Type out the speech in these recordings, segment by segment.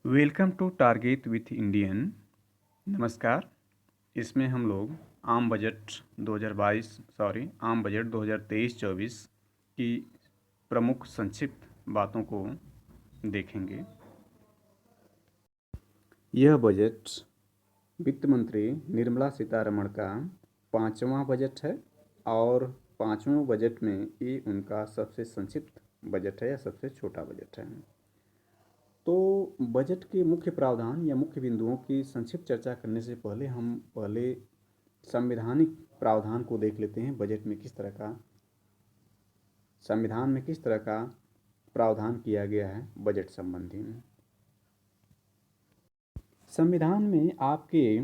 Welcome to target with Indian. नमस्कार। इसमें हम लोग आम बजट 2023-24 की प्रमुख संक्षिप्त बातों को देखेंगे। यह बजट वित्त मंत्री निर्मला सीतारमण का 5वां बजट है और 5वें बजट में ये उनका सबसे संक्षिप्त बजट है या सबसे छोटा बजट है। तो बजट के मुख्य प्रावधान या मुख्य बिंदुओं की संक्षिप्त चर्चा करने से पहले हम संवैधानिक प्रावधान को देख लेते हैं। बजट में किस तरह का संविधान में किस तरह का प्रावधान किया गया है बजट संबंधी में। संविधान में आपके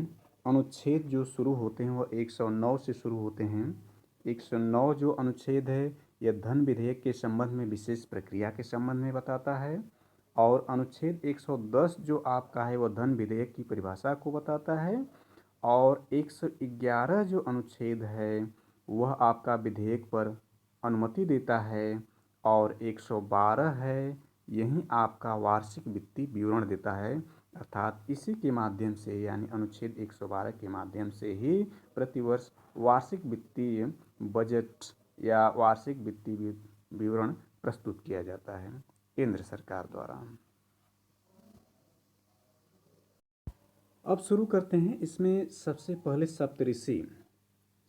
अनुच्छेद जो शुरू होते हैं वह 109 से शुरू होते हैं। 109 जो अनुच्छेद है यह धन विधेयक के संबंध में विशेष प्रक्रिया के संबंध में बताता है और अनुच्छेद 110 जो आपका है वह धन विधेयक की परिभाषा को बताता है और 111 जो अनुच्छेद है वह आपका विधेयक पर अनुमति देता है और 112 है यही आपका वार्षिक वित्तीय विवरण देता है। अर्थात इसी के माध्यम से यानी अनुच्छेद 112 के माध्यम से ही प्रतिवर्ष वार्षिक वित्तीय बजट या वार्षिक वित्तीय विवरण प्रस्तुत किया जाता है केंद्र सरकार द्वारा। अब शुरू करते हैं। इसमें सबसे पहले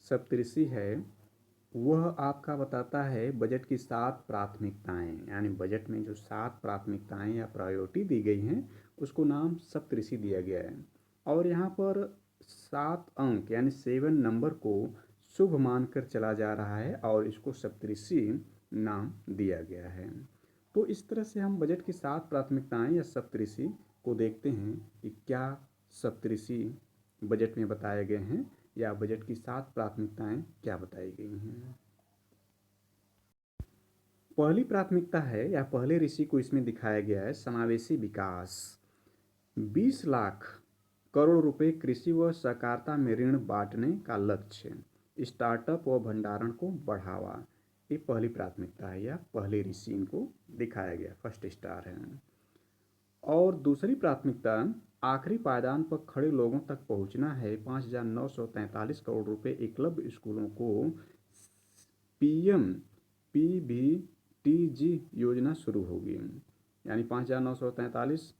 सप्तऋषि है वह आपका बताता है बजट की 7 प्राथमिकताएं, यानी बजट में जो 7 प्राथमिकताएं या प्रायोरिटी दी गई हैं उसको नाम सप्तऋषि दिया गया है और यहाँ पर 7 अंक यानी 7 नंबर को शुभ मानकर चला जा रहा है और इसको सप्तऋषि नाम दिया गया है। तो इस तरह से हम बजट की 7 प्राथमिकताएं या सप्तऋषि को देखते हैं कि क्या सप्तऋषि बजट में बताए गए हैं या बजट की 7 प्राथमिकताएं क्या बताई गई हैं। पहली प्राथमिकता है या पहले ऋषि को इसमें दिखाया गया है समावेशी विकास। 20 लाख करोड़ रुपए कृषि व सहकारिता में ऋण बांटने का लक्ष्य, स्टार्टअप व भंडारण को बढ़ावा, ये पहली प्राथमिकता है या पहले ऋषि इनको दिखाया गया, फर्स्ट स्टार है। और दूसरी प्राथमिकता आखिरी पायदान पर खड़े लोगों तक पहुंचना है। 5,943 करोड़ रुपए एकलव्य स्कूलों को पीएम पीबीटीजी योजना शुरू होगी, यानी 5,943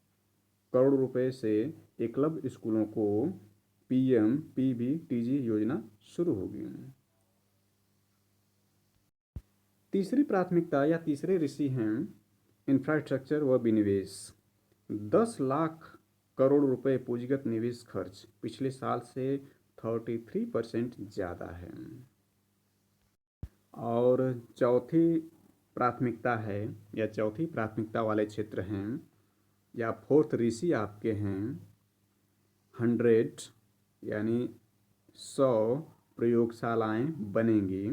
करोड़ रुपए से एकलव्य स्कूलों को पीएम पीबीटीजी योजना शुरू होगी। तीसरी प्राथमिकता या तीसरे ऋषि हैं इंफ्रास्ट्रक्चर व विनिवेश। 10 लाख करोड़ रुपए पूंजीगत निवेश खर्च पिछले साल से 33% ज़्यादा है। और चौथी प्राथमिकता है या चौथी प्राथमिकता वाले क्षेत्र हैं या फोर्थ ऋषि आपके हैं 100 यानी 100 प्रयोगशालाएं बनेंगी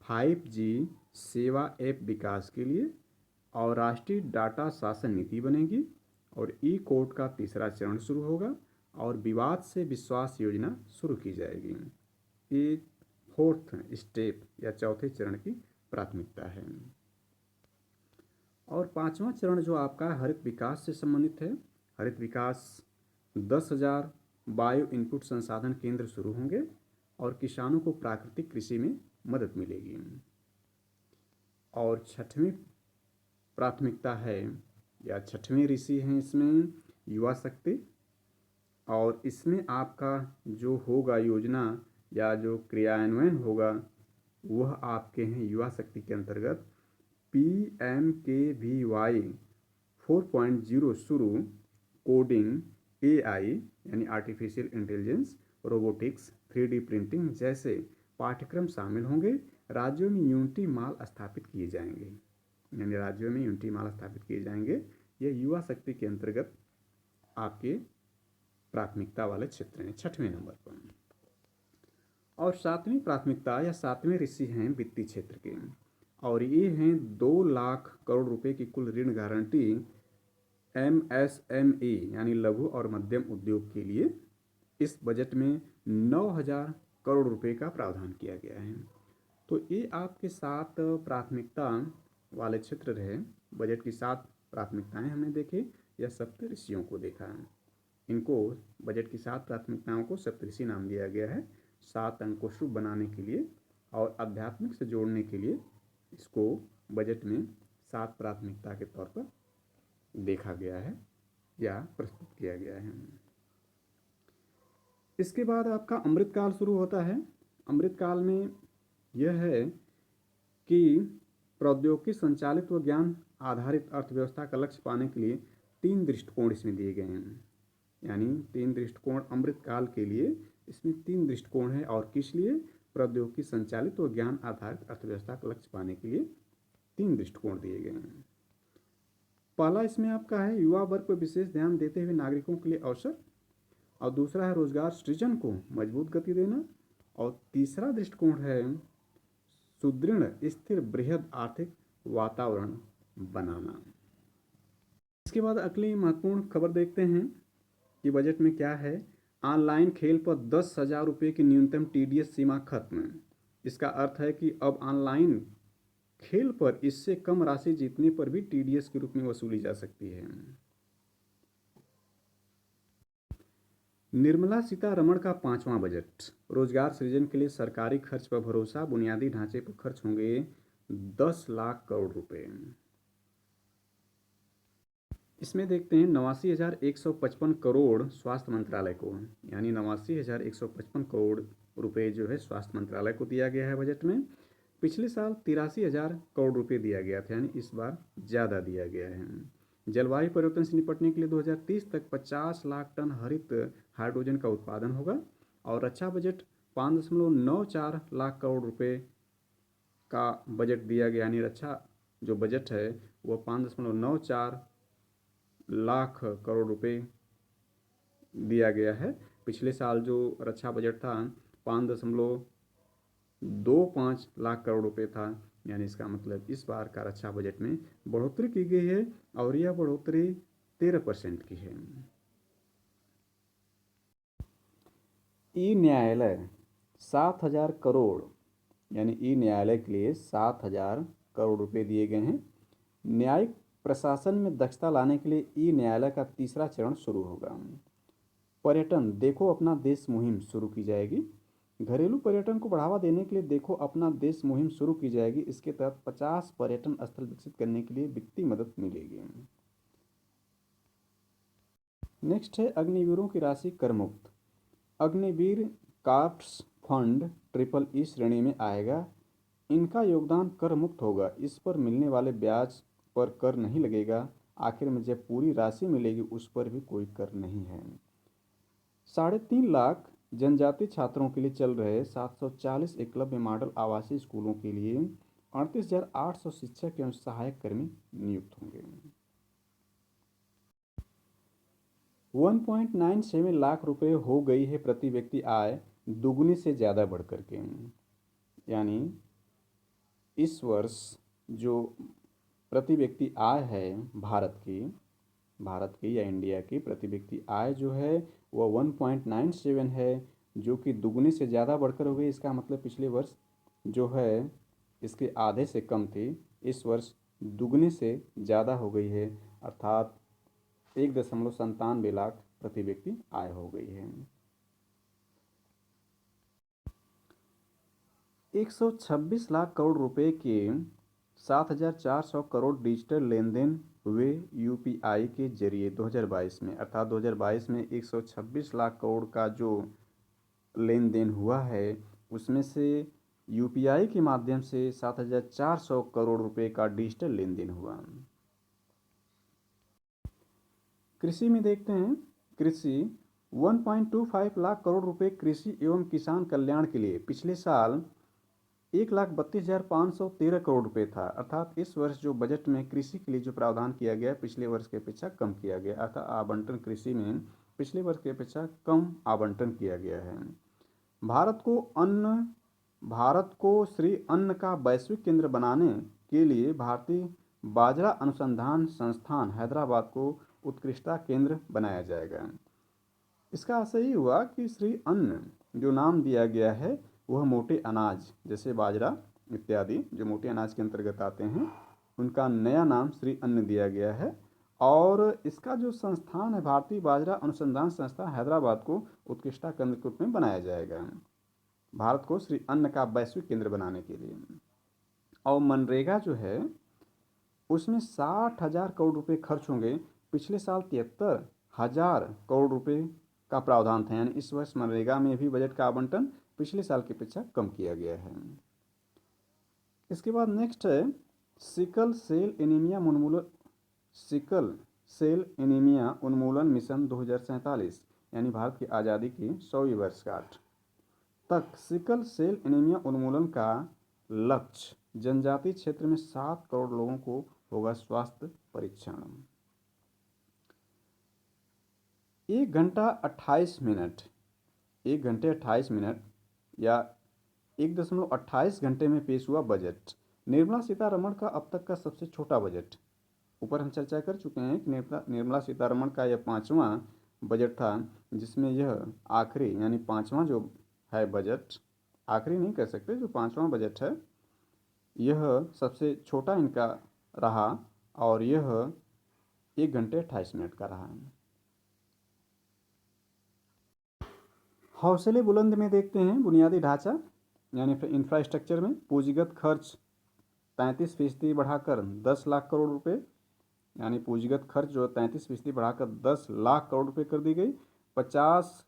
5G सेवा ऐप विकास के लिए और राष्ट्रीय डाटा शासन नीति बनेगी और ई कोर्ट का तीसरा चरण शुरू होगा और विवाद से विश्वास योजना शुरू की जाएगी। ये फोर्थ स्टेप या चौथे चरण की प्राथमिकता है। और 5वां चरण जो आपका हरित विकास से संबंधित है। हरित विकास 10,000 बायो इनपुट संसाधन केंद्र शुरू होंगे और किसानों को प्राकृतिक कृषि में मदद मिलेगी। और 6वीं प्राथमिकता है या 6वें ऋषि हैं इसमें युवा शक्ति और इसमें आपका जो होगा योजना या जो क्रियान्वयन होगा वह आपके हैं युवा शक्ति के अंतर्गत PMKVY 4.0 शुरू, कोडिंग, AI यानी artificial intelligence, robotics, 3D printing जैसे पाठ्यक्रम शामिल होंगे। राज्यों में यूनिटी मॉल स्थापित किए जाएंगे, यानी राज्यों में यूनिटी मॉल स्थापित किए जाएंगे। यह युवा शक्ति के अंतर्गत आपके प्राथमिकता वाले क्षेत्र हैं 6वें नंबर पर। और 7वीं प्राथमिकता या 7वें ऋषि हैं वित्तीय क्षेत्र के और ये हैं 2 लाख करोड़ रुपए की कुल ऋण गारंटी MSME यानी लघु और मध्यम उद्योग के लिए। इस बजट में 9,000 करोड़ रुपए का प्रावधान किया गया है। तो ये आपके 7 प्राथमिकता वाले क्षेत्र रहे। बजट की 7 प्राथमिकताएं हमने देखे या सप्तऋषियों को देखा। इनको बजट की 7 प्राथमिकताओं को सप्तऋषि नाम दिया गया है। 7 अंक को शुभ बनाने के लिए और आध्यात्मिक से जोड़ने के लिए इसको बजट में 7 प्राथमिकता के तौर पर देखा गया है या प्रस्तुत किया गया है। इसके बाद आपका अमृतकाल शुरू होता है। अमृतकाल में यह है कि प्रौद्योगिकी संचालित व ज्ञान आधारित अर्थव्यवस्था का लक्ष्य पाने के लिए 3 दृष्टिकोण इसमें दिए गए हैं। यानी 3 दृष्टिकोण अमृतकाल के लिए इसमें 3 दृष्टिकोण है। और किस लिए? प्रौद्योगिकी संचालित व ज्ञान आधारित अर्थव्यवस्था का लक्ष्य पाने के लिए 3 दृष्टिकोण दिए गए हैं। पहला इसमें आपका है युवा वर्ग पर विशेष ध्यान देते हुए नागरिकों के लिए अवसर, और दूसरा है रोजगार सृजन को मजबूत गति देना, और तीसरा दृष्टिकोण है सुदृढ़ स्थिर बृहद आर्थिक वातावरण बनाना। इसके बाद अगली महत्वपूर्ण खबर देखते हैं कि बजट में क्या है। ऑनलाइन खेल पर 10,000 रुपये की न्यूनतम TDS सीमा खत्म। इसका अर्थ है कि अब ऑनलाइन खेल पर इससे कम राशि जीतने पर भी TDS के रूप में वसूली जा सकती है। निर्मला सीतारमण का 5वां बजट। रोजगार सृजन के लिए सरकारी खर्च पर भरोसा, बुनियादी ढांचे पर खर्च होंगे 10 लाख करोड़ रुपए। इसमें देखते हैं 89,155 करोड़ स्वास्थ्य मंत्रालय को, यानी 89,155 करोड़ रुपए जो है स्वास्थ्य मंत्रालय को दिया गया है बजट में। पिछले साल 83,000 करोड़ रुपए दिया गया था, यानी इस बार ज़्यादा दिया गया है। जलवायु परिवर्तन से निपटने के लिए 2030 तक 50 लाख टन हरित हाइड्रोजन का उत्पादन होगा। और रक्षा बजट 5.94 लाख करोड़ रुपए का बजट दिया गया, यानी रक्षा जो बजट है वो 5.94 लाख करोड़ रुपए दिया गया है। पिछले साल जो रक्षा बजट था 5.25 लाख करोड़ रुपए था, यानी इसका मतलब इस बार का रक्षा बजट में बढ़ोतरी की गई है और यह बढ़ोतरी 13% की है। ई न्यायालय 7,000 करोड़, यानी ई न्यायालय के लिए 7,000 करोड़ रुपए दिए गए हैं। न्यायिक प्रशासन में दक्षता लाने के लिए ई न्यायालय का तीसरा चरण शुरू होगा। पर्यटन देखो अपना देश मुहिम शुरू की जाएगी। घरेलू पर्यटन को बढ़ावा देने के लिए देखो अपना देश मुहिम शुरू की जाएगी। इसके तहत 50 पर्यटन स्थल विकसित करने के लिए वित्तीय मदद मिलेगी। नेक्स्ट है अग्निवीरों की राशि कर मुक्त। Agniveer carps fund triple E श्रेणी में आएगा। इनका योगदान कर मुक्त होगा। इस पर मिलने वाले ब्याज पर कर नहीं लगेगा। आखिर में जब पूरी राशि मिलेगी उस पर भी कोई कर नहीं है। 3.5 लाख जनजातीय छात्रों के लिए चल रहे 740 एकलव्य मॉडल आवासीय स्कूलों के लिए 38,800 शिक्षक एवं सहायक कर्मी नियुक्त होंगे। 1.97 लाख रुपए हो गई है प्रति व्यक्ति आय, दुगुनी से ज़्यादा बढ़कर के। यानी इस वर्ष जो प्रति व्यक्ति आय है भारत की या इंडिया की प्रति व्यक्ति आय जो है वह 1.97 है, जो कि दुगुने से ज़्यादा बढ़कर हो गई। इसका मतलब पिछले वर्ष जो है इसके आधे से कम थी, इस वर्ष दुगने से ज़्यादा हो गई है, अर्थात 1.97 लाख प्रति व्यक्ति आय हो गई है। 126 लाख करोड़ रुपए के 7,400 करोड़ डिजिटल लेन देन हुए UPI के जरिए 2022 में, अर्थात 2022 में 126 लाख करोड़ का जो लेन देन हुआ है उसमें से UPI के माध्यम से 7,400 करोड़ रुपए का डिजिटल लेन देन हुआ। कृषि में देखते हैं, कृषि 1.25 लाख करोड़ रुपए कृषि एवं किसान कल्याण के लिए पिछले साल 1,32,513 करोड़ रुपए था, अर्थात इस वर्ष जो बजट में कृषि के लिए जो प्रावधान किया गया पिछले वर्ष की अपेक्षा कम किया गया, अर्थात आवंटन कृषि में पिछले वर्ष की अपेक्षा कम आवंटन किया गया है। भारत को श्री अन्न का वैश्विक केंद्र बनाने के लिए भारतीय बाजरा अनुसंधान संस्थान हैदराबाद को उत्कृष्टता केंद्र बनाया जाएगा। इसका आशय ही हुआ कि श्री अन्न जो नाम दिया गया है वह मोटे अनाज जैसे बाजरा इत्यादि जो मोटे अनाज के अंतर्गत आते हैं उनका नया नाम श्री अन्न दिया गया है और इसका जो संस्थान है भारतीय बाजरा अनुसंधान संस्था हैदराबाद को उत्कृष्टता केंद्र के रूप में बनाया जाएगा, भारत को श्री अन्न का वैश्विक केंद्र बनाने के लिए। और मनरेगा जो है उसमें 60,000 करोड़ रुपए खर्च होंगे। पिछले साल 73,000 करोड़ रुपए का प्रावधान था, यानी इस वर्ष मनरेगा में भी बजट का आवंटन पिछले साल की अपेक्षा कम किया गया है। इसके बाद नेक्स्ट है सिकल सेल एनीमिया उन्मूलन मिशन 2047, यानी भारत की आज़ादी की 100वीं वर्षगांठ तक सिकल सेल एनीमिया उन्मूलन का लक्ष्य। जनजातीय क्षेत्र में 7 करोड़ लोगों को होगा स्वास्थ्य परीक्षण। 1 घंटा 28 मिनट 1 घंटे 28 मिनट या 1.28 घंटे में पेश हुआ बजट। निर्मला सीतारमण का अब तक का सबसे छोटा बजट। ऊपर हम चर्चा कर चुके हैं कि निर्मला सीतारमण का यह 5वां बजट था, जिसमें यह आखिरी यानी 5वां जो है बजट, आखिरी नहीं कह सकते, जो 5वां बजट है यह सबसे छोटा इनका रहा और यह 1 घंटे 28 मिनट का रहा। हौसले बुलंद में देखते हैं बुनियादी ढांचा यानी इंफ्रास्ट्रक्चर में पूंजीगत खर्च 33% बढ़ाकर 10 लाख करोड़ रुपए, यानी पूंजीगत खर्च जो 33% बढ़ाकर 10 लाख करोड़ रुपए कर दी गई। 50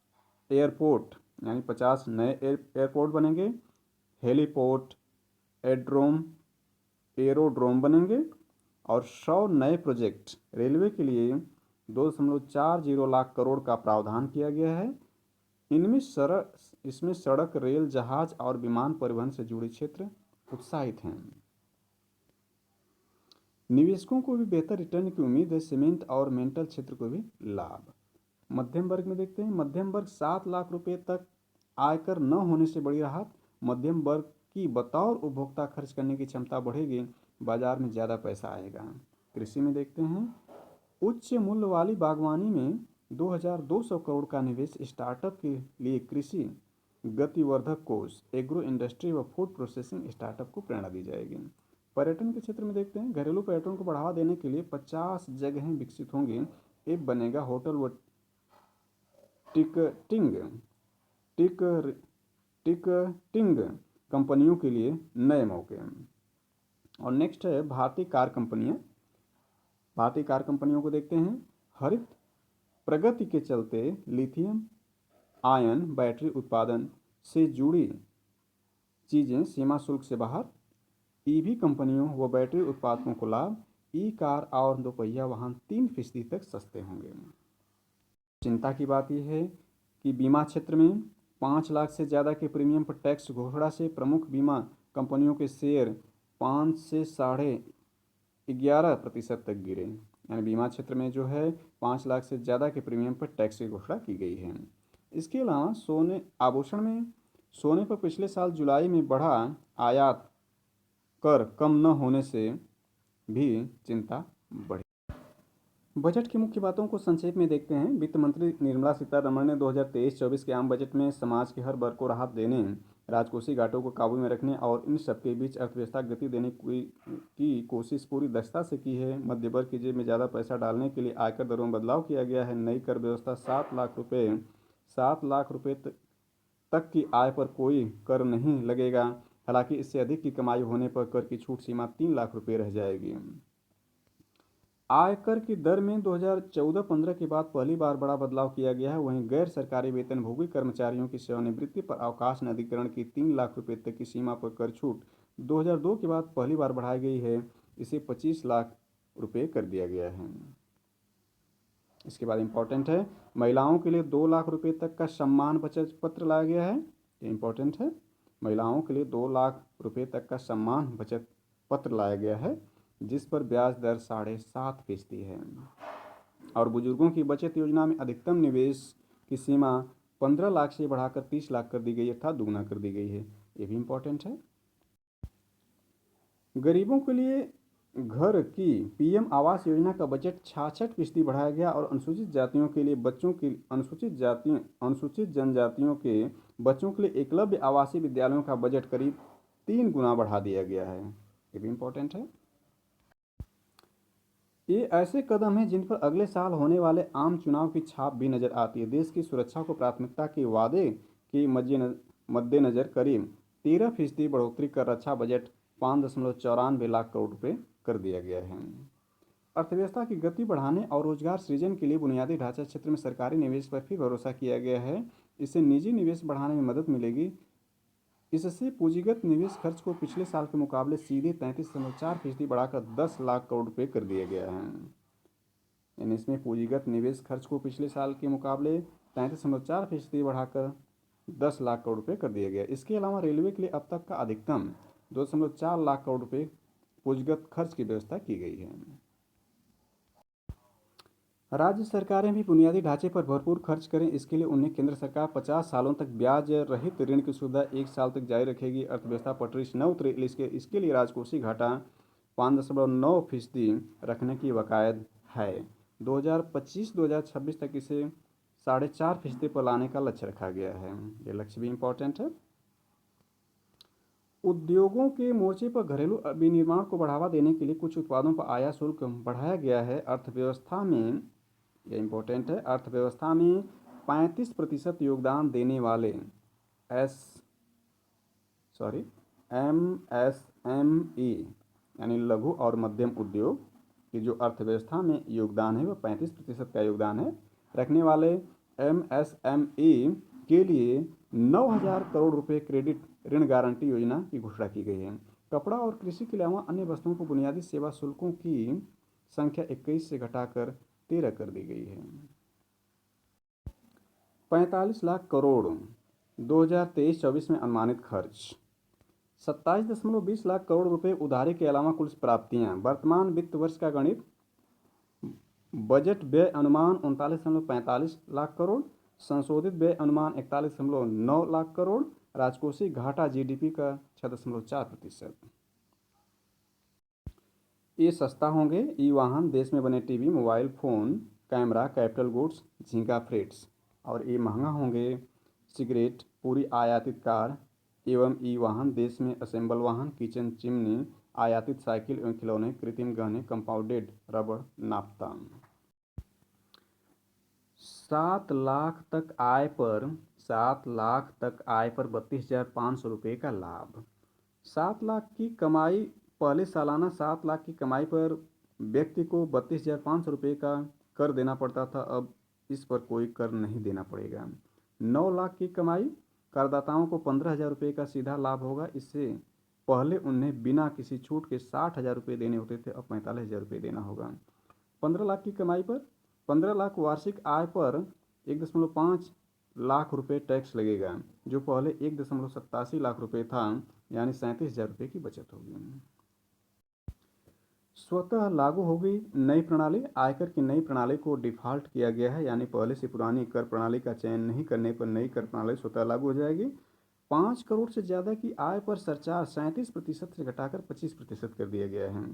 एयरपोर्ट यानी 50 नए एयरपोर्ट बनेंगे। हेलीपोर्ट, एरोड्रोम बनेंगे और 100 नए प्रोजेक्ट। रेलवे के लिए 2.40 लाख करोड़ का प्रावधान किया गया है। इसमें सड़क, रेल, जहाज और विमान परिवहन से जुड़े क्षेत्र उत्साहित हैं। निवेशकों को भी बेहतर रिटर्न की उम्मीद है। सीमेंट और मेटल क्षेत्र को भी लाभ। मध्यम वर्ग में देखते हैं, मध्यम वर्ग 7 लाख रुपए तक आयकर न होने से बड़ी राहत। मध्यम वर्ग की बतौर उपभोक्ता खर्च करने की क्षमता बढ़ेगी, बाजार में ज़्यादा पैसा आएगा। कृषि में देखते हैं, उच्च मूल्य वाली बागवानी में 2,200 करोड़ का निवेश। स्टार्टअप के लिए कृषि गतिवर्धक कोष, एग्रो इंडस्ट्री व फूड प्रोसेसिंग स्टार्टअप को प्रेरणा दी जाएगी। पर्यटन के क्षेत्र में देखते हैं, घरेलू पर्यटन को बढ़ावा देने के लिए 50 जगहें विकसित होंगी। एक बनेगा होटल व टिकटिंग कंपनियों के लिए नए मौके। और नेक्स्ट है भारतीय कार कंपनियां। भारतीय कार कंपनियों को देखते हैं, हरित प्रगति के चलते लिथियम आयन बैटरी उत्पादन से जुड़ी चीज़ें सीमा शुल्क से बाहर। ईवी कंपनियों व बैटरी उत्पादकों को लाभ। ई कार और दोपहिया वाहन 3% तक सस्ते होंगे। चिंता की बात यह है कि बीमा क्षेत्र में 5 लाख से ज़्यादा के प्रीमियम पर टैक्स घोषणा से प्रमुख बीमा कंपनियों के शेयर 5 से 11.5% तक गिरे। यानी बीमा क्षेत्र में जो है 5 लाख से ज़्यादा के प्रीमियम पर टैक्स की घोषणा की गई है। इसके अलावा सोने आभूषण में सोने पर पिछले साल जुलाई में बढ़ा आयात कर कम न होने से भी चिंता बढ़ी। बजट की मुख्य बातों को संक्षेप में देखते हैं। वित्त मंत्री निर्मला सीतारमण ने 2023-24 के आम बजट में समाज के हर वर्ग को राहत देने, राजकोषीय घाटों को काबू में रखने और इन सबके बीच अर्थव्यवस्था गति देने की कोशिश पूरी दक्षता से की है। मध्य वर्ग की जेब में ज़्यादा पैसा डालने के लिए आयकर दरों में बदलाव किया गया है। नई कर व्यवस्था 7 लाख रुपये तक की आय पर कोई कर नहीं लगेगा। हालांकि इससे अधिक की कमाई होने पर कर की छूट सीमा 3 लाख रुपये रह जाएगी। आयकर की दर में 2014-15 के बाद पहली बार बड़ा बदलाव किया गया है। वहीं गैर सरकारी वेतनभोगी कर्मचारियों की सेवानिवृत्ति पर अवकाश निधिकरण की 3 लाख रुपये तक की सीमा पर कर छूट 2002 के बाद पहली बार बढ़ाई गई है। इसे 25 लाख रुपये कर दिया गया है। इसके बाद इम्पोर्टेंट है, महिलाओं के लिए 2 लाख रुपये तक का सम्मान बचत पत्र लाया गया है। ये इम्पोर्टेंट है, महिलाओं के लिए 2 लाख रुपये तक का सम्मान बचत पत्र लाया गया है, जिस पर ब्याज दर 7.5% है। और बुजुर्गों की बचत योजना में अधिकतम निवेश की सीमा 15 लाख से बढ़ाकर 30 लाख कर दी गई, अर्थात दुगुना कर दी गई है। ये भी इम्पोर्टेंट है। गरीबों के लिए घर की पीएम आवास योजना का बजट 66% बढ़ाया गया और अनुसूचित जातियों के लिए अनुसूचित जनजातियों के बच्चों के लिए एकलव्य आवासीय विद्यालयों का बजट करीब 3 गुना बढ़ा दिया गया है। ये भी इम्पोर्टेंट है। ये ऐसे कदम हैं जिन पर अगले साल होने वाले आम चुनाव की छाप भी नजर आती है। देश की सुरक्षा को प्राथमिकता के वादे के मद्देनजर करीब 13% बढ़ोतरी कर रक्षा बजट 5,94 लाख करोड़ रुपए कर दिया गया है। अर्थव्यवस्था की गति बढ़ाने और रोजगार सृजन के लिए बुनियादी ढांचा क्षेत्र में सरकारी निवेश पर भी भरोसा किया गया है। इससे निजी निवेश बढ़ाने में मदद मिलेगी। इससे पूंजीगत निवेश खर्च को पिछले साल के मुकाबले सीधे 33.4% बढ़ाकर 10 लाख करोड़ रुपए कर दिया गया है। यानी इसमें पूंजीगत निवेश खर्च को पिछले साल के मुकाबले 33.4% बढ़ाकर 10 लाख करोड़ रुपए कर दिया गया। इसके अलावा रेलवे के लिए अब तक का अधिकतम 2.4 लाख करोड़ रुपए पूंजीगत खर्च की व्यवस्था की गई है। राज्य सरकारें भी बुनियादी ढांचे पर भरपूर खर्च करें, इसके लिए उन्हें केंद्र सरकार 50 सालों तक ब्याज रहित ऋण की सुविधा 1 साल तक जारी रखेगी। अर्थव्यवस्था पटरी से न उतरे इसके लिए राजकोषीय घाटा 5.9% रखने की वकायद है। 2025-2026 तक इसे 4.5% पर लाने का लक्ष्य रखा गया है। ये लक्ष्य भी इम्पोर्टेंट है। उद्योगों के मोर्चे पर घरेलू विनिर्माण को बढ़ावा देने के लिए कुछ उत्पादों पर आयात शुल्क बढ़ाया गया है। अर्थव्यवस्था में ये इम्पोर्टेंट है, अर्थव्यवस्था में 35% योगदान देने वाले एस सॉरी MSME यानी लघु और मध्यम उद्योग की जो अर्थव्यवस्था में योगदान है वह 35% का योगदान है रखने वाले MSME के लिए 9,000 करोड़ रुपए क्रेडिट ऋण गारंटी योजना की घोषणा की गई है। कपड़ा और कृषि के अलावा अन्य वस्तुओं को बुनियादी सेवा शुल्कों की संख्या 21 से घटाकर 13 कर दी गई है। 45 लाख करोड़ 2023-24 में अनुमानित खर्च 27.20 लाख करोड़ रुपए उधारी के अलावा कुल प्राप्तियां। वर्तमान वित्त वर्ष का गणित बजट व्यय अनुमान 39.45 लाख करोड़, संशोधित व्यय अनुमान 41.9 लाख करोड़, राजकोषीय घाटा जीडीपी का 6.4%। ये सस्ता होंगे ई वाहन, देश में बने TV, mobile phone, camera, capital goods, झींगा फ्रेट्स। और ये महंगा होंगे सिगरेट, पूरी आयातित कार एवं ई वाहन, देश में असेंबल वाहन, किचन चिमनी, आयातित साइकिल एवं खिलौने, कृत्रिम गहने, कंपाउंडेड रबड़, नाफ्ता। 7 लाख तक आय पर 32,500 रुपये का लाभ। 7 लाख की कमाई, पहले सालाना 7 लाख की कमाई पर व्यक्ति को 32,500 रुपये का कर देना पड़ता था, अब इस पर कोई कर नहीं देना पड़ेगा। 9 लाख की कमाई, करदाताओं को 15,000 रुपये का सीधा लाभ होगा। इससे पहले उन्हें बिना किसी छूट के 60,000 रुपये देने होते थे, अब 45,000 रुपये देना होगा। 15 लाख की कमाई पर 15 लाख वार्षिक आय पर 1.5 लाख रुपये टैक्स लगेगा, जो पहले 1.87 लाख रुपये था, यानी 37,000 रुपये की बचत होगी। स्वतः लागू होगी नई प्रणाली। आयकर की नई प्रणाली को डिफ़ॉल्ट किया गया है, यानी पहले से पुरानी कर प्रणाली का चयन नहीं करने पर नई कर प्रणाली स्वतः लागू हो जाएगी। 5 करोड़ से ज़्यादा की आय पर सरचार्ज 37% से घटाकर 25% कर दिया गया है।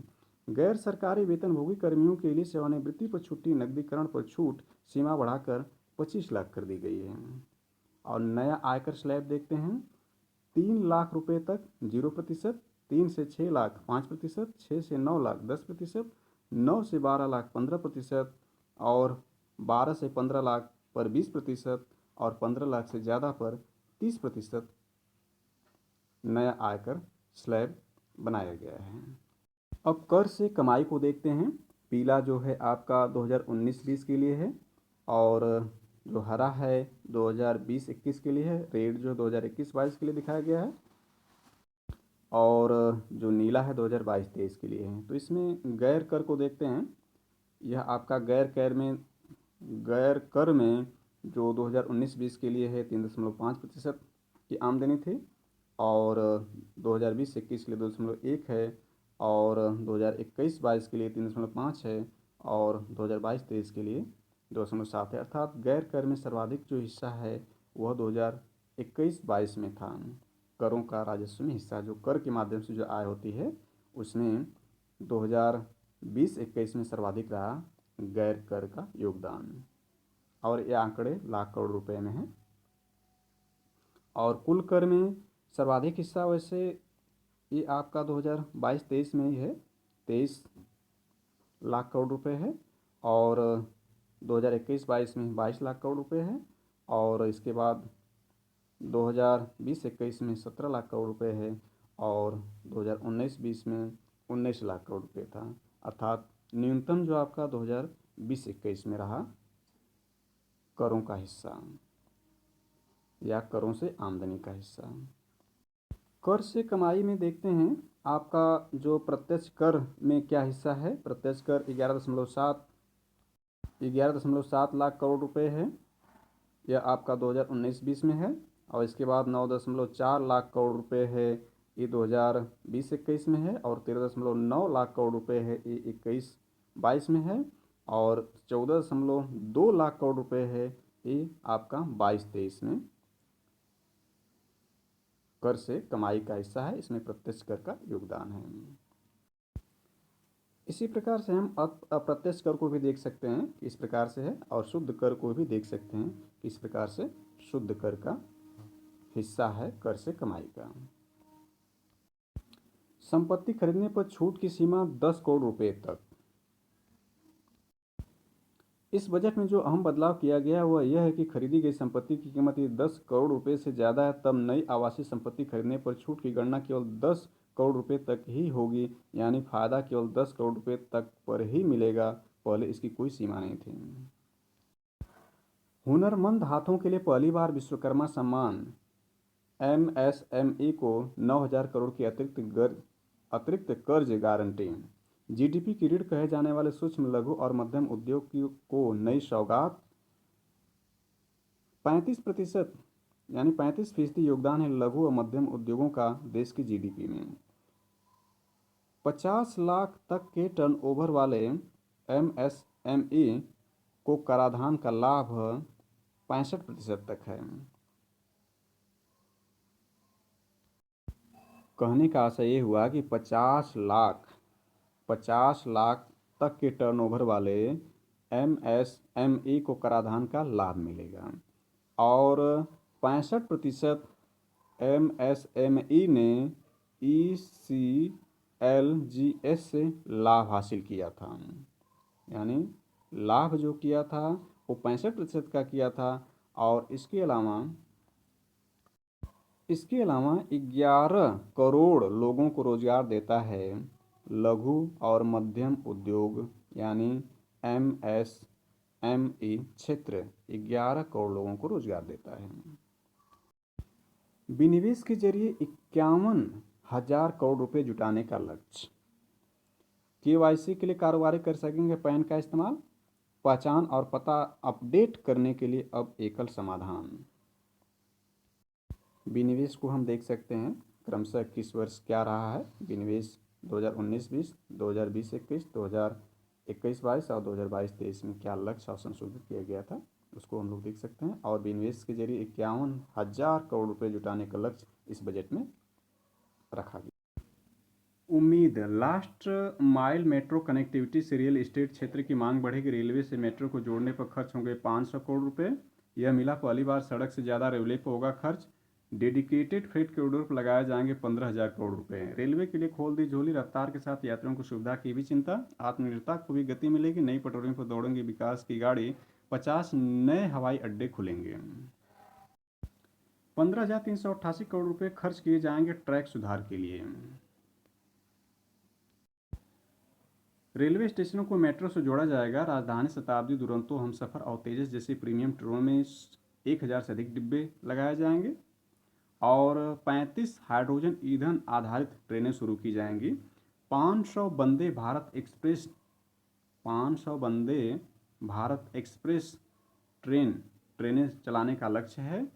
गैर सरकारी वेतनभोगी कर्मियों के लिए सेवानिवृत्ति पर छुट्टी, नकदीकरण पर छूट सीमा बढ़ाकर 25 लाख कर दी गई है। और नया आयकर स्लैब देखते हैं। 3 लाख रुपये तक 0%, 3 से 6 लाख 5%, 6 से 9 लाख 10%, 9 से 12 लाख 15%, और 12 से 15 लाख पर 20%, और 15 लाख से ज़्यादा पर 30% नया आयकर स्लैब बनाया गया है। अब कर से कमाई को देखते हैं। पीला जो है आपका 2019-20 के लिए है, और जो हरा है 2020-21 के लिए है, रेड जो 2021-22 के लिए दिखाया गया है, और जो नीला है 2022-23 के लिए है। तो इसमें गैर कर को देखते हैं। यह आपका गैर कर में जो 2019-20 के लिए है 3.5% की आमदनी थी, और 2020-21 के लिए 2.1 है, और 2021-22 के लिए 3.5 है, और 2022-23 के लिए 2.7 है। अर्थात गैर कर में सर्वाधिक जो हिस्सा है वह 2021-22 में था। करों का राजस्व में हिस्सा जो कर के माध्यम से जो आय होती है उसमें 2020-21 में सर्वाधिक रहा गैर कर का योगदान, और ये आंकड़े लाख करोड़ रुपए में है। और कुल कर में सर्वाधिक हिस्सा वैसे ये आपका 2022-23 में ही है, 23 लाख करोड़ रुपए है, और 2021-22 में 22 लाख करोड़ रुपए है, और इसके बाद 2020-21 में 17 लाख करोड़ रुपए है, और 2019-20 में 19 लाख करोड़ रुपए था। अर्थात न्यूनतम जो आपका 2020-21 में रहा करों का हिस्सा या करों से आमदनी का हिस्सा। कर से कमाई में देखते हैं आपका जो प्रत्यक्ष कर में क्या हिस्सा है। प्रत्यक्ष कर 11.7 लाख करोड़ रुपए है, यह आपका 2019-20 में है, और इसके बाद 9.4 लाख करोड़ रुपए है, ये 2020-21 में है, और 13.9 लाख करोड़ रुपए है, ये 21-22 में है, और 14.2 लाख करोड़ रुपए है, ये आपका 22-23 में कर से कमाई का हिस्सा है। इसमें प्रत्यक्ष कर का योगदान है। इसी प्रकार से हम अप्रत्यक्ष कर को भी देख सकते हैं कि इस प्रकार से है, और शुद्ध कर को भी देख सकते हैं कि इस प्रकार से शुद्ध कर का हिस्सा है कर से कमाई का। संपत्ति खरीदने पर छूट की सीमा 10 करोड़ रुपए तक। इस बजट में जो अहम बदलाव किया गया वह यह है कि खरीदी गई संपत्ति की कीमत यदि 10 करोड़ रुपए से ज़्यादा है तब नई आवासीय संपत्ति खरीदने पर छूट की गणना केवल 10 करोड़ रुपए तक ही होगी, यानी फायदा केवल 10 करोड़ रुपए तक पर ही मिलेगा। पहले इसकी कोई सीमा नहीं थी। हुनरमंद हाथों के लिए पहली बार विश्वकर्मा सम्मान MSME को 9,000 करोड़ की अतिरिक्त कर्ज गारंटी। जीडीपी की रीढ़ कहे जाने वाले सूक्ष्म लघु और मध्यम उद्योग को नई सौगात। 35% यानी 35% योगदान है लघु और मध्यम उद्योगों का देश की जीडीपी में। 50 लाख तक के टर्नओवर वाले MSME को कराधान का लाभ 65% तक है। कहने का आशय ये हुआ कि 50 लाख तक के टर्नओवर वाले MSME को कराधान का लाभ मिलेगा, और 65% MSME ने ECLGS से लाभ हासिल किया था। यानी लाभ जो किया था वो 65% का किया था, और इसके अलावा 11 करोड़ लोगों को रोजगार देता है लघु और मध्यम उद्योग यानी MSME क्षेत्र 11 करोड़ लोगों को रोजगार देता है। विनिवेश के जरिए 51,000 करोड़ रुपए जुटाने का लक्ष्य। KYC के लिए कारोबारी कर सकेंगे पैन का इस्तेमाल। पहचान और पता अपडेट करने के लिए अब एकल समाधान। विनिवेश को हम देख सकते हैं क्रमशः किस वर्ष क्या रहा है। विनिवेश 2019-20, 2020-21, 2021-22 और 2022-23 में क्या लक्ष्य और संशोधित किया गया था उसको हम लोग देख सकते हैं। और विनिवेश के जरिए 51,000 करोड़ रुपए जुटाने का लक्ष्य इस बजट में रखा गया। उम्मीद। लास्ट माइल मेट्रो कनेक्टिविटी से रियल एस्टेट क्षेत्र की मांग बढ़ेगी। रेलवे से मेट्रो को जोड़ने पर खर्च होंगे 500 करोड़ रुपए। यह मिला पहली बार सड़क से ज़्यादा रेलवे पर होगा खर्च। डेडिकेटेड फ्रेट कॉरिडोर पर लगाए जाएंगे 15,000 करोड़ रुपए। रेलवे के लिए खोल दी झोली। रफ्तार के साथ यात्रियों को सुविधा की भी चिंता। आत्मनिर्भरता को भी गति मिलेगी। नई पटरियों पर दौड़ेंगे विकास की गाड़ी। 50 नए हवाई अड्डे खुलेंगे। 15,388 करोड़ रुपए खर्च किए जाएंगे ट्रैक सुधार के लिए। रेलवे स्टेशनों को मेट्रो से जोड़ा जाएगा। राजधानी, शताब्दी, दुरंतो, हमसफर और तेजस जैसी प्रीमियम ट्रेनों में 1,000 से अधिक डिब्बे लगाए जाएंगे, और 35 हाइड्रोजन ईंधन आधारित ट्रेनें शुरू की जाएंगी। 500 वंदे भारत एक्सप्रेस ट्रेनें चलाने का लक्ष्य है,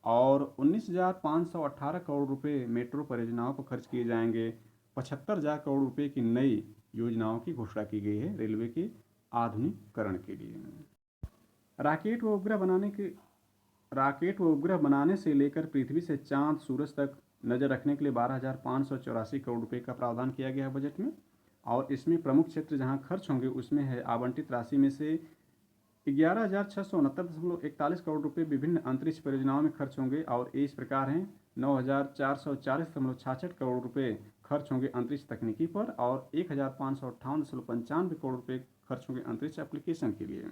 और 19,518 करोड़ रुपए मेट्रो परियोजनाओं पर खर्च किए जाएंगे। 75,000 करोड़ रुपए की नई योजनाओं की घोषणा की गई है रेलवे के आधुनिकीकरण के लिए। राकेट व उपग्रह बनाने से लेकर पृथ्वी से चांद सूरज तक नज़र रखने के लिए 12,584 करोड़ रुपए का प्रावधान किया गया है बजट में। और इसमें प्रमुख क्षेत्र जहां खर्च होंगे उसमें है आवंटित राशि में से 11,669.41 करोड़ रुपए विभिन्न अंतरिक्ष परियोजनाओं में खर्च होंगे, और ये इस प्रकार हैं। 9,440.66 करोड़ रुपए खर्च होंगे अंतरिक्ष तकनीकी पर और 1558.95 करोड़ रुपए खर्च होंगे अंतरिक्ष एप्लीकेशन के लिए।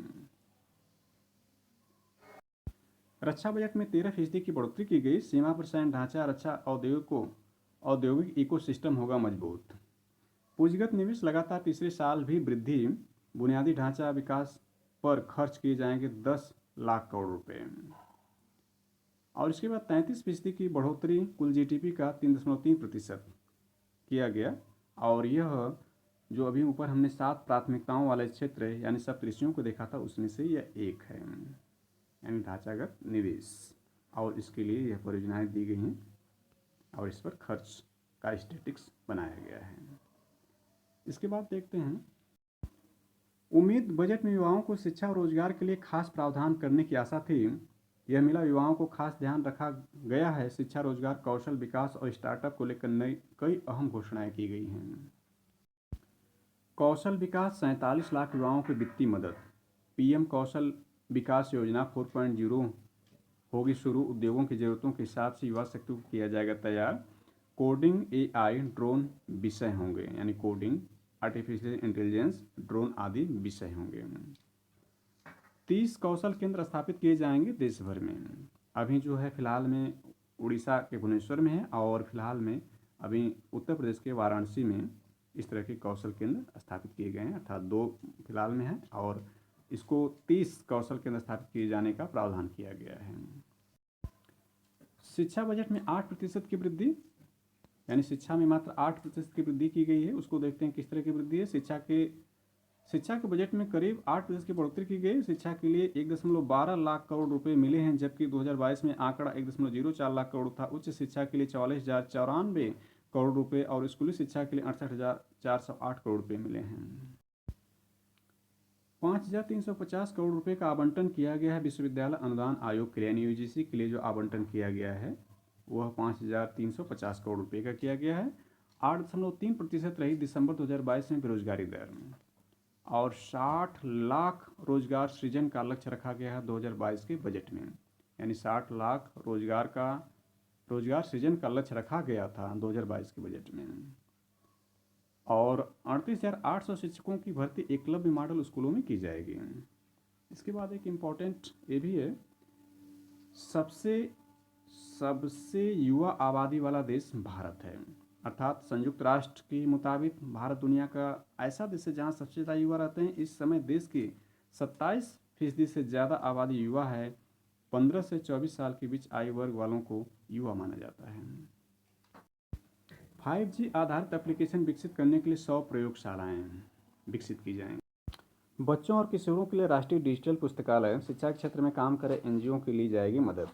रक्षा बजट में 13% की बढ़ोतरी की गई। सीमा पर सैन्य ढांचा, रक्षा औद्योगिक इकोसिस्टम होगा मजबूत। पूंजीगत निवेश लगातार तीसरे साल भी वृद्धि। बुनियादी ढांचा विकास पर खर्च किए जाएंगे 10 लाख करोड़ रुपए। और इसके बाद 33% की बढ़ोतरी, कुल जीडीपी का 3.3% किया गया। और यह जो अभी ऊपर हमने 7 प्राथमिकताओं वाले क्षेत्र यानी सप्तऋषियों को देखा था, उसमें से यह एक है, यानी ढांचागत निवेश। और इसके लिए यह परियोजनाएं दी गई हैं और इस पर खर्च का स्टेटिक्स बनाया गया है। इसके बाद देखते हैं उम्मीद। बजट में युवाओं को शिक्षा और रोजगार के लिए खास प्रावधान करने की आशा थी। यह मिला। युवाओं को खास ध्यान रखा गया है। शिक्षा, रोजगार, कौशल विकास और स्टार्टअप को लेकर कई अहम घोषणाएं की गई हैं। कौशल विकास, 47 लाख युवाओं की वित्तीय मदद। पीएम कौशल विकास योजना 4.0 होगी शुरू। उद्योगों की जरूरतों के हिसाब से युवा शक्ति को किया जाएगा तैयार। कोडिंग, एआई, ड्रोन विषय होंगे, यानी कोडिंग, आर्टिफिशियल इंटेलिजेंस, ड्रोन आदि विषय होंगे। 30 कौशल केंद्र स्थापित किए जाएंगे देश भर में। अभी जो है फिलहाल में उड़ीसा के भुवनेश्वर में है और फिलहाल में अभी उत्तर प्रदेश के वाराणसी में इस तरह के कौशल केंद्र स्थापित किए गए हैं, अर्थात 2 फिलहाल में है और इसको 30 कौशल केंद्र स्थापित किए जाने का प्रावधान किया गया है। शिक्षा बजट में 8% की वृद्धि, यानी शिक्षा में मात्र 8% की वृद्धि की गई है। उसको देखते हैं किस तरह की वृद्धि है। शिक्षा के बजट में करीब 8% की बढ़ोतरी की गई। शिक्षा के लिए 1.12 लाख करोड़ रुपए मिले हैं, जबकि 2022 में आंकड़ा 1.04 लाख करोड़ था। उच्च शिक्षा के लिए 44,094 करोड़ रुपए और स्कूली शिक्षा के लिए 68,408 करोड़ रुपए मिले हैं। 5,350 करोड़ रुपए का आवंटन किया गया है विश्वविद्यालय अनुदान आयोग के लिए, यानी यूजीसी के लिए जो आवंटन किया गया है वह 5,350 करोड़ रुपए का किया गया है। 8.3% रही दिसंबर 2022 में बेरोजगारी दर और 60 लाख रोजगार सृजन का लक्ष्य रखा गया है 2022 के बजट में, यानी 60 लाख रोजगार सृजन का लक्ष्य रखा गया था 2022 के बजट में। और 38,800 शिक्षकों की भर्ती एकलव्य मॉडल स्कूलों में की जाएगी। इसके बाद एक इम्पॉर्टेंट ये भी है, सबसे युवा आबादी वाला देश भारत है। अर्थात संयुक्त राष्ट्र के मुताबिक भारत दुनिया का ऐसा देश है जहां सबसे ज़्यादा युवा रहते हैं। इस समय देश की 27% से ज़्यादा आबादी युवा है। 15 से 24 साल के बीच आयु वर्ग वालों को युवा माना जाता है। 5G आधारित एप्लीकेशन विकसित करने के लिए 100 प्रयोगशालाएं विकसित की जाएंगी। बच्चों और किशोरों के लिए राष्ट्रीय डिजिटल पुस्तकालय, शिक्षा के क्षेत्र में काम करे एनजीओ की ली जाएगी मदद।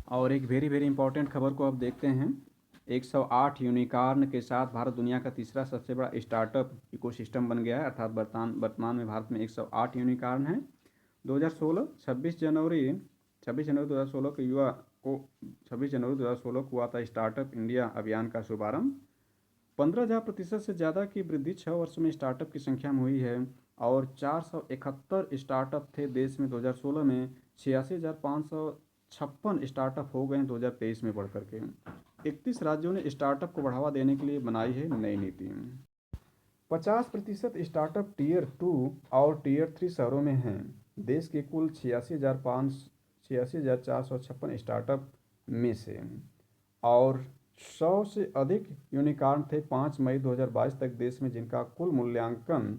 और एक वेरी वेरी इंपॉर्टेंट खबर को अब देखते हैं। 108 यूनिकॉर्न के साथ भारत दुनिया का तीसरा सबसे बड़ा स्टार्टअप इकोसिस्टम बन गया है। अर्थात वर्तमान में भारत में 108 यूनिकॉर्न हैं। 26 जनवरी 2016 को 26 जनवरी 2016 को हुआ था स्टार्टअप इंडिया अभियान का शुभारंभ। 15,000% से ज़्यादा की वृद्धि 6 वर्षों में स्टार्टअप की संख्या में हुई है और 471 स्टार्टअप थे देश में 2016 में। 86,556 स्टार्टअप हो गए 2023 में बढ़कर के। 31 राज्यों ने स्टार्टअप को बढ़ावा देने के लिए बनाई है नई नीति। 50% स्टार्टअप टीयर 2 और टीयर 3 शहरों में हैं। देश के कुल 86,456 स्टार्टअप में से और 100 से अधिक यूनिकॉर्न थे 5 मई 2022 तक देश में, जिनका कुल मूल्यांकन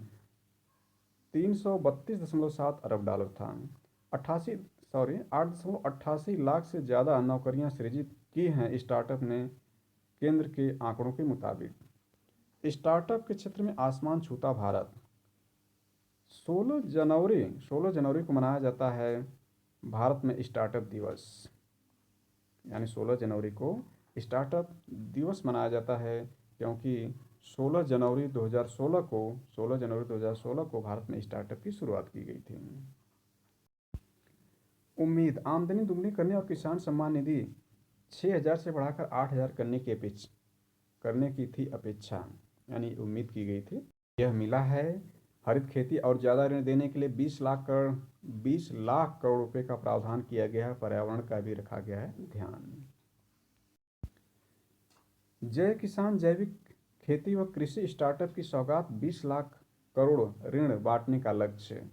332.7 अरब डॉलर था। 8.88 लाख से ज़्यादा नौकरियां सृजित की हैं स्टार्टअप ने, केंद्र के आंकड़ों के मुताबिक। स्टार्टअप के क्षेत्र में आसमान छूता भारत। 16 जनवरी को मनाया जाता है भारत में स्टार्टअप दिवस, यानी 16 जनवरी को स्टार्टअप दिवस मनाया जाता है क्योंकि 16 जनवरी 2016 को भारत में स्टार्टअप की शुरुआत की गई थी। उम्मीद, आमदनी दुगनी करने और किसान सम्मान निधि 6,000 से बढ़ाकर 8,000 करने की थी अपेक्षा, यानी उम्मीद की गई थी। यह मिला है। हरित खेती और ज़्यादा ऋण देने के लिए 20 लाख करोड़ रुपए का प्रावधान किया गया है। पर्यावरण का भी रखा गया है ध्यान। जय किसान जैविक खेती व कृषि स्टार्टअप की सौगात 20 लाख करोड़ ऋण बांटने का लक्ष्य।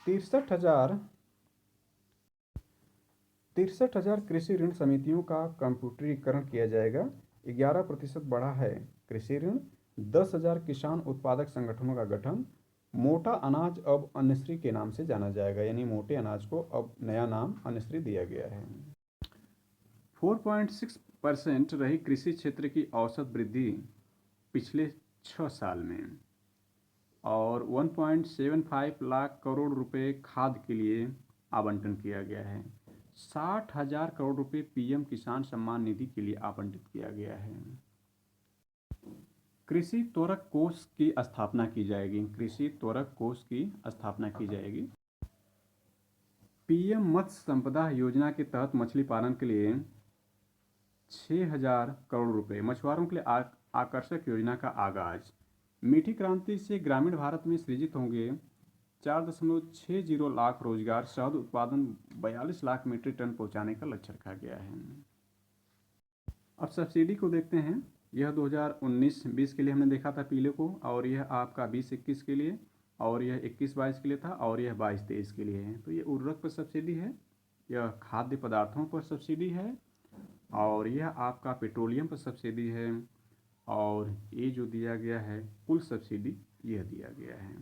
63,000 कृषि ऋण समितियों का कंप्यूटरीकरण किया जाएगा। 11% बढ़ा है कृषि ऋण। 10,000 किसान उत्पादक संगठनों का गठन। मोटा अनाज अब अन्नश्री के नाम से जाना जाएगा, यानी मोटे अनाज को अब नया नाम अन्नश्री दिया गया है। 4.6% रही कृषि क्षेत्र की औसत वृद्धि पिछले 6 साल में, और 1.75 लाख करोड़ रुपए खाद के लिए आवंटन किया गया है। 60,000 करोड़ रुपए पीएम किसान सम्मान निधि के लिए आवंटित किया गया है। कृषि त्वरक कोष की स्थापना की जाएगी। कृषि त्वरक कोष की स्थापना की जाएगी। पीएम मत्स्य संपदा योजना के तहत मछली पालन के लिए 6,000 करोड़ रुपए। मछुआरों के लिए आकर्षक योजना का आगाज। मीठी क्रांति से ग्रामीण भारत में सृजित होंगे 4.60 लाख रोजगार। शहद उत्पादन 42 लाख मीट्रिक टन पहुंचाने का लक्ष्य रखा गया है। अब सब्सिडी को देखते हैं। यह 2019-20 के लिए हमने देखा था पीले को, और यह आपका 20-21 के लिए, और यह 21-22 के लिए था, और यह 22-23 के लिए है। तो ये उर्वरक पर सब्सिडी है, यह खाद्य पदार्थों पर सब्सिडी है, और यह आपका पेट्रोलियम पर सब्सिडी है, और ये जो दिया गया है कुल सब्सिडी यह दिया गया है।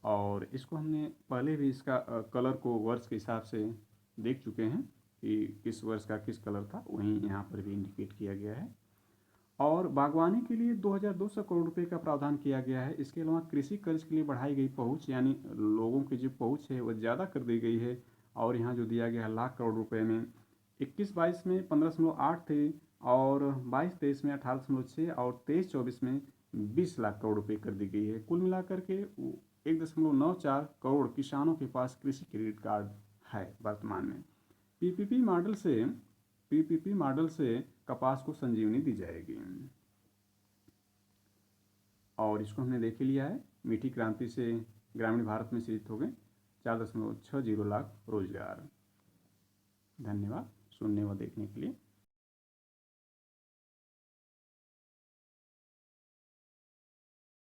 और इसको हमने पहले भी इसका कलर को वर्ष के हिसाब से देख चुके हैं कि किस वर्ष का किस कलर था, वहीं यहाँ पर भी इंडिकेट किया गया है। और बागवानी के लिए 2,200 करोड़ रुपए का प्रावधान किया गया है। इसके अलावा कृषि कर्ज के लिए बढ़ाई गई पहुंच, यानी लोगों की जो पहुंच है वह ज़्यादा कर दी गई है, और यहाँ जो दिया गया है लाख करोड़ रुपए में 21-22 में 15.8 थे, और 22-23 में 18.6, और 23-24 में 20 लाख करोड़ रुपए कर दी गई है। कुल मिलाकर के 1.94 करोड़ किसानों के पास कृषि क्रेडिट कार्ड है वर्तमान में। पीपीपी मॉडल से कपास को संजीवनी दी जाएगी। और इसको हमने देख लिया है। मीठी क्रांति से ग्रामीण भारत में सृजित हो गए 4.60 लाख रोजगार। धन्यवाद सुनने व देखने के लिए।